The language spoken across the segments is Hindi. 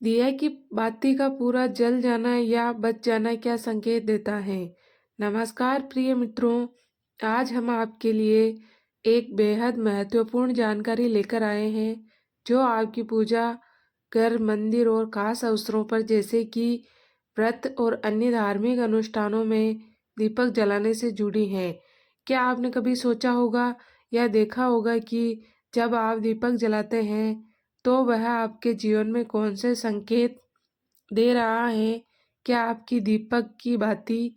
दिया की बाती का पूरा जल जाना या बच जाना क्या संकेत देता है? नमस्कार प्रिय मित्रों, आज हम आपके लिए एक बेहद महत्वपूर्ण जानकारी लेकर आए हैं, जो आपकी पूजा, घर, मंदिर और खास अवसरों पर जैसे कि व्रत और अन्य धार्मिक अनुष्ठानों में दीपक जलाने से जुड़ी है। क्या आपने कभी सोचा होगा या देखा होगा कि जब आप दीपक जलाते हैं तो वह आपके जीवन में कौन से संकेत दे रहा है? क्या आपकी दीपक की बाती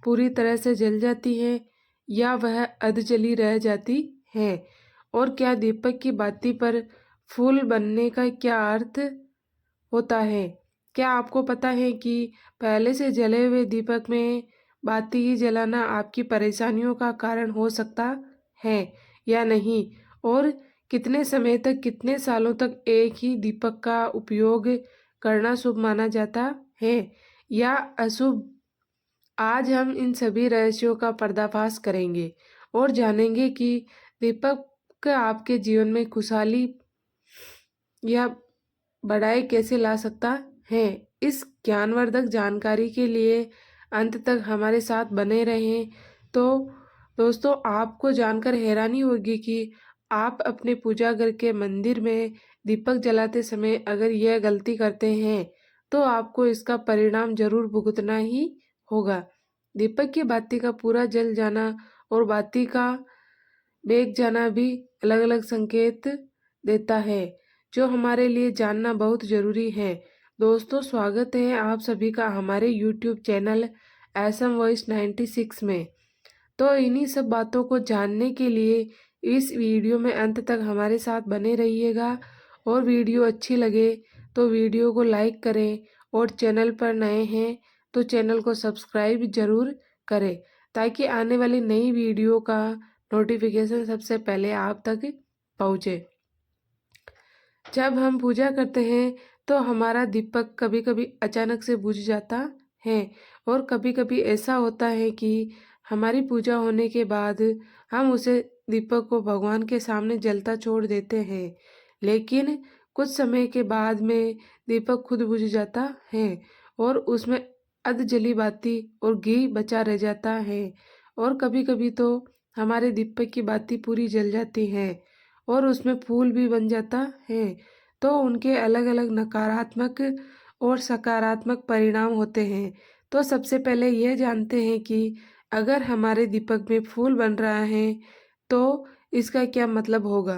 पूरी तरह से जल जाती है या वह अध जली रह जाती है? और क्या दीपक की बाती पर फूल बनने का क्या अर्थ होता है? क्या आपको पता है कि पहले से जले हुए दीपक में बाती ही जलाना आपकी परेशानियों का कारण हो सकता है या नहीं? और कितने समय तक, कितने सालों तक एक ही दीपक का उपयोग करना शुभ माना जाता है या अशुभ? आज हम इन सभी रहस्यों का पर्दाफाश करेंगे और जानेंगे कि दीपक आपके जीवन में खुशहाली या बढ़ाई कैसे ला सकता है। इस ज्ञानवर्धक जानकारी के लिए अंत तक हमारे साथ बने रहें। तो दोस्तों, आपको जानकर हैरानी होगी कि आप अपने पूजा घर के मंदिर में दीपक जलाते समय अगर यह गलती करते हैं तो आपको इसका परिणाम जरूर भुगतना ही होगा। दीपक की बाती का पूरा जल जाना और बाती का बेग जाना भी अलग अलग संकेत देता है, जो हमारे लिए जानना बहुत ज़रूरी है। दोस्तों, स्वागत है आप सभी का हमारे यूट्यूब चैनल एसएम वॉइस 96 में। तो इन्हीं सब बातों को जानने के लिए इस वीडियो में अंत तक हमारे साथ बने रहिएगा और वीडियो अच्छी लगे तो वीडियो को लाइक करें और चैनल पर नए हैं तो चैनल को सब्सक्राइब ज़रूर करें, ताकि आने वाली नई वीडियो का नोटिफिकेशन सबसे पहले आप तक पहुँचे। जब हम पूजा करते हैं तो हमारा दीपक कभी कभी अचानक से बुझ जाता है और कभी कभी ऐसा होता है कि हमारी पूजा होने के बाद हम उसे दीपक को भगवान के सामने जलता छोड़ देते हैं, लेकिन कुछ समय के बाद में दीपक खुद बुझ जाता है और उसमें अध जली बाती और घी बचा रह जाता है। और कभी कभी तो हमारे दीपक की बाती पूरी जल जाती है और उसमें फूल भी बन जाता है। तो उनके अलग अलग नकारात्मक और सकारात्मक परिणाम होते हैं। तो सबसे पहले यह जानते हैं कि अगर हमारे दीपक में फूल बन रहा है तो इसका क्या मतलब होगा।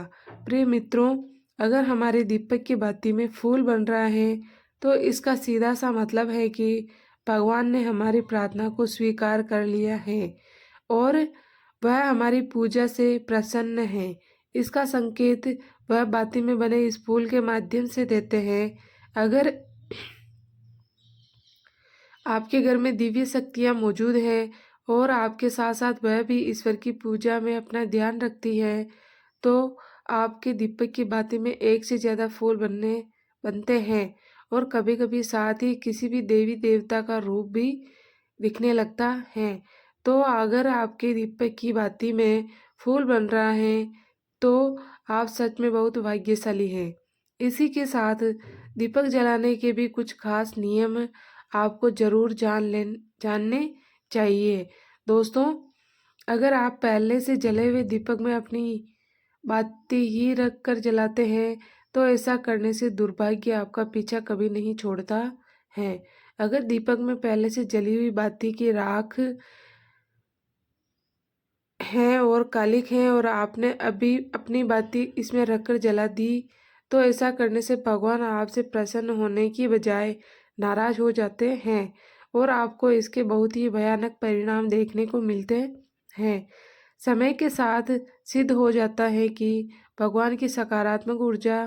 प्रिय मित्रों, अगर हमारे दीपक की बाती में फूल बन रहा है तो इसका सीधा सा मतलब है कि भगवान ने हमारी प्रार्थना को स्वीकार कर लिया है और वह हमारी पूजा से प्रसन्न है। इसका संकेत वह बाती में बने इस फूल के माध्यम से देते हैं। अगर आपके घर में दिव्य शक्तियाँ मौजूद है और आपके साथ साथ वह भी ईश्वर की पूजा में अपना ध्यान रखती है तो आपके दीपक की बाती में एक से ज़्यादा फूल बनते हैं और कभी कभी साथ ही किसी भी देवी देवता का रूप भी दिखने लगता है। तो अगर आपके दीपक की बाती में फूल बन रहा है तो आप सच में बहुत भाग्यशाली हैं। इसी के साथ दीपक जलाने के भी कुछ खास नियम आपको जरूर जानने चाहिए। दोस्तों, अगर आप पहले से जले हुए दीपक में अपनी बाती ही रख कर जलाते हैं तो ऐसा करने से दुर्भाग्य आपका पीछा कभी नहीं छोड़ता है। अगर दीपक में पहले से जली हुई बाती की राख है और कालिक है और आपने अभी अपनी बाती इसमें रखकर जला दी तो ऐसा करने से भगवान आपसे प्रसन्न होने की बजाय नाराज हो जाते हैं और आपको इसके बहुत ही भयानक परिणाम देखने को मिलते हैं। समय के साथ सिद्ध हो जाता है कि भगवान की सकारात्मक ऊर्जा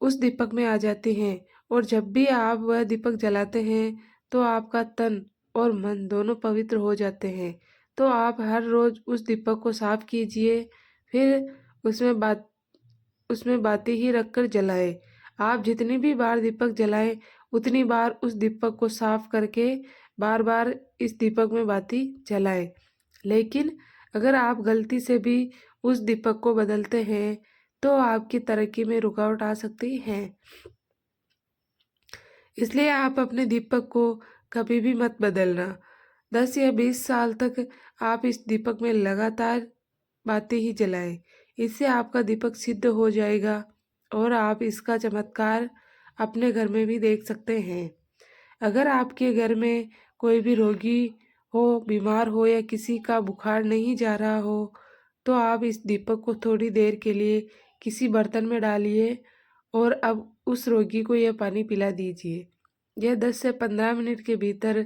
उस दीपक में आ जाती है और जब भी आप वह दीपक जलाते हैं तो आपका तन और मन दोनों पवित्र हो जाते हैं। तो आप हर रोज उस दीपक को साफ कीजिए, फिर उसमें बाती ही रखकर जलाएं। आप जितनी भी बार दीपक जलाएं उतनी बार उस दीपक को साफ करके बार बार इस दीपक में बाती जलाएं। लेकिन अगर आप गलती से भी उस दीपक को बदलते हैं तो आपकी तरक्की में रुकावट आ सकती है। इसलिए आप अपने दीपक को कभी भी मत बदलना। 10 या 20 साल तक आप इस दीपक में लगातार बातें ही जलाएं। इससे आपका दीपक सिद्ध हो जाएगा और आप इसका चमत्कार अपने घर में भी देख सकते हैं। अगर आपके घर में कोई भी रोगी हो, बीमार हो या किसी का बुखार नहीं जा रहा हो, तो आप इस दीपक को थोड़ी देर के लिए किसी बर्तन में डालिए और अब उस रोगी को यह पानी पिला दीजिए। यह 10 से 15 मिनट के भीतर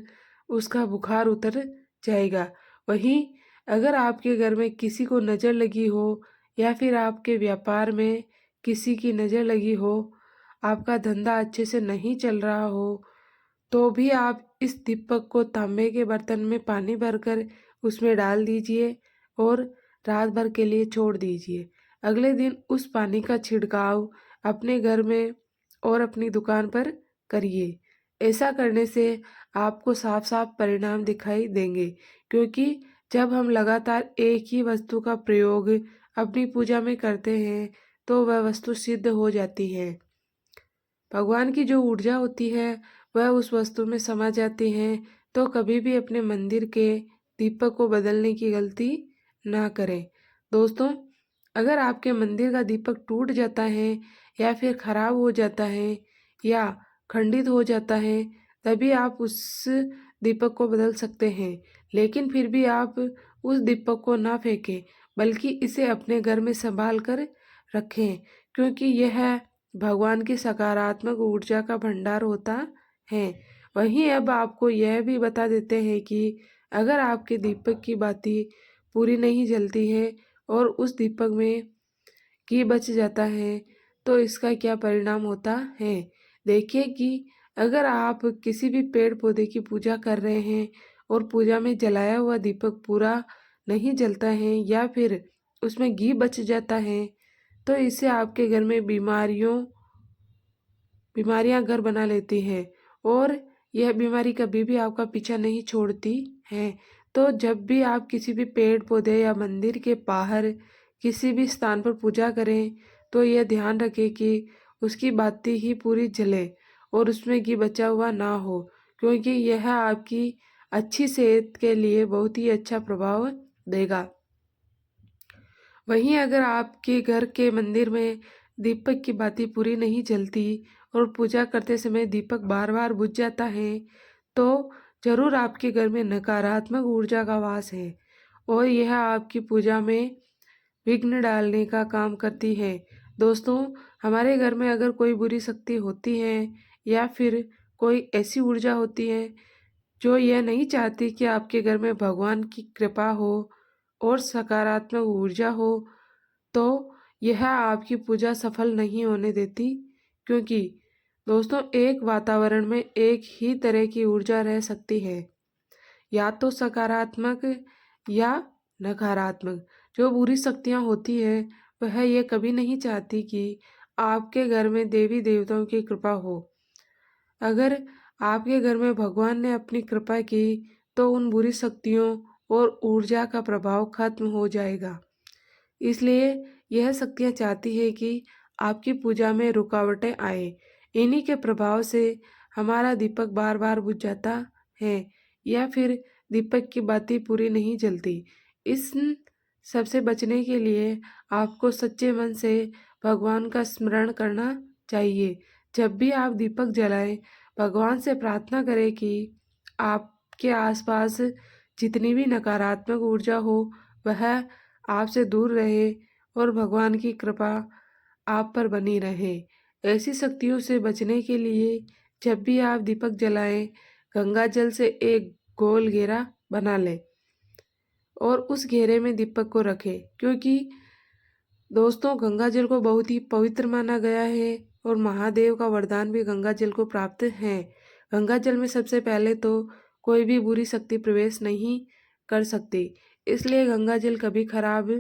उसका बुखार उतर जाएगा। वहीं अगर आपके घर में किसी को नज़र लगी हो या फिर आपके व्यापार में किसी की नज़र लगी हो, आपका धंधा अच्छे से नहीं चल रहा हो, तो भी आप इस दीपक को तांबे के बर्तन में पानी भरकर उसमें डाल दीजिए और रात भर के लिए छोड़ दीजिए। अगले दिन उस पानी का छिड़काव अपने घर में और अपनी दुकान पर करिए। ऐसा करने से आपको साफ साफ परिणाम दिखाई देंगे, क्योंकि जब हम लगातार एक ही वस्तु का प्रयोग अपनी पूजा में करते हैं तो वह वस्तु सिद्ध हो जाती है। भगवान की जो ऊर्जा होती है वह उस वस्तु में समा जाती है। तो कभी भी अपने मंदिर के दीपक को बदलने की गलती ना करें। दोस्तों, अगर आपके मंदिर का दीपक टूट जाता है या फिर खराब हो जाता है या खंडित हो जाता है, तभी आप उस दीपक को बदल सकते हैं। लेकिन फिर भी आप उस दीपक को ना फेंकें, बल्कि इसे अपने घर में संभाल कर रखें, क्योंकि यह भगवान की सकारात्मक ऊर्जा का भंडार होता है। वहीं अब आपको यह भी बता देते हैं कि अगर आपके दीपक की बाती पूरी नहीं जलती है और उस दीपक में घी बच जाता है, तो इसका क्या परिणाम होता है। देखिए कि अगर आप किसी भी पेड़ पौधे की पूजा कर रहे हैं और पूजा में जलाया हुआ दीपक पूरा नहीं जलता है या फिर उसमें घी बच जाता है, तो इससे आपके घर में बीमारियां घर बना लेती हैं और यह बीमारी कभी भी आपका पीछा नहीं छोड़ती है। तो जब भी आप किसी भी पेड़ पौधे या मंदिर के बाहर किसी भी स्थान पर पूजा करें, तो यह ध्यान रखें कि उसकी बाती ही पूरी जले और उसमें घी बचा हुआ ना हो, क्योंकि यह आपकी अच्छी सेहत के लिए बहुत ही अच्छा प्रभाव देगा। वहीं अगर आपके घर के मंदिर में दीपक की बाती पूरी नहीं जलती और पूजा करते समय दीपक बार बार बुझ जाता है, तो जरूर आपके घर में नकारात्मक ऊर्जा का वास है और यह आपकी पूजा में विघ्न डालने का काम करती है। दोस्तों, हमारे घर में अगर कोई बुरी शक्ति होती है या फिर कोई ऐसी ऊर्जा होती है जो यह नहीं चाहती कि आपके घर में भगवान की कृपा हो और सकारात्मक ऊर्जा हो, तो यह आपकी पूजा सफल नहीं होने देती। क्योंकि दोस्तों, एक वातावरण में एक ही तरह की ऊर्जा रह सकती है, या तो सकारात्मक या नकारात्मक। जो बुरी शक्तियाँ होती है वह ये कभी नहीं चाहती कि आपके घर में देवी देवताओं की कृपा हो। अगर आपके घर में भगवान ने अपनी कृपा की, तो उन बुरी शक्तियों और ऊर्जा का प्रभाव खत्म हो जाएगा। इसलिए यह शक्तियाँ चाहती है कि आपकी पूजा में रुकावटें आए। इन्हीं के प्रभाव से हमारा दीपक बार बार बुझ जाता है या फिर दीपक की बाती पूरी नहीं जलती। इस सबसे बचने के लिए आपको सच्चे मन से भगवान का स्मरण करना चाहिए। जब भी आप दीपक जलाएं, भगवान से प्रार्थना करें कि आपके आसपास जितनी भी नकारात्मक ऊर्जा हो वह आपसे दूर रहे और भगवान की कृपा आप पर बनी रहे। ऐसी शक्तियों से बचने के लिए जब भी आप दीपक जलाएं, गंगा जल से एक गोल घेरा बना लें और उस घेरे में दीपक को रखें, क्योंकि दोस्तों, गंगा जल को बहुत ही पवित्र माना गया है और महादेव का वरदान भी गंगा जल को प्राप्त है। गंगा जल में सबसे पहले तो कोई भी बुरी शक्ति प्रवेश नहीं कर सकती, इसलिए गंगा जल कभी खराब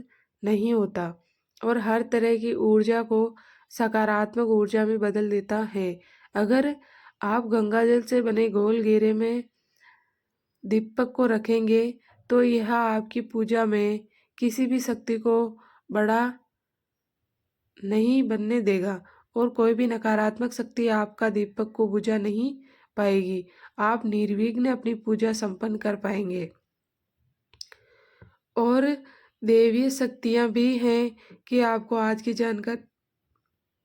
नहीं होता और हर तरह की ऊर्जा को सकारात्मक ऊर्जा में बदल देता है। अगर आप गंगा जल से बने गोल घेरे में दीपक को रखेंगे, तो यह आपकी पूजा में किसी भी शक्ति को बड़ा नहीं बनने देगा और कोई भी नकारात्मक शक्ति आपका दीपक को बुझा नहीं पाएगी। आप निर्विघ्न अपनी पूजा संपन्न कर पाएंगे। और दैवीय शक्तियाँ भी हैं कि आपको आज की जानकारी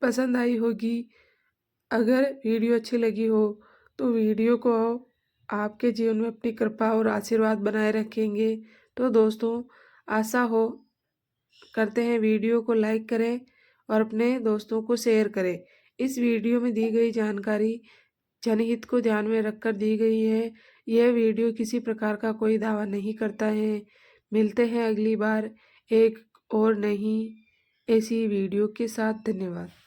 पसंद आई होगी। अगर वीडियो अच्छी लगी हो तो वीडियो को आपके जीवन में अपनी कृपा और आशीर्वाद बनाए रखेंगे। तो दोस्तों, आशा हो करते हैं वीडियो को लाइक करें और अपने दोस्तों को शेयर करें। इस वीडियो में दी गई जानकारी जनहित को ध्यान में रखकर दी गई है। यह वीडियो किसी प्रकार का कोई दावा नहीं करता है। मिलते हैं अगली बार एक और नई ऐसी वीडियो के साथ। धन्यवाद।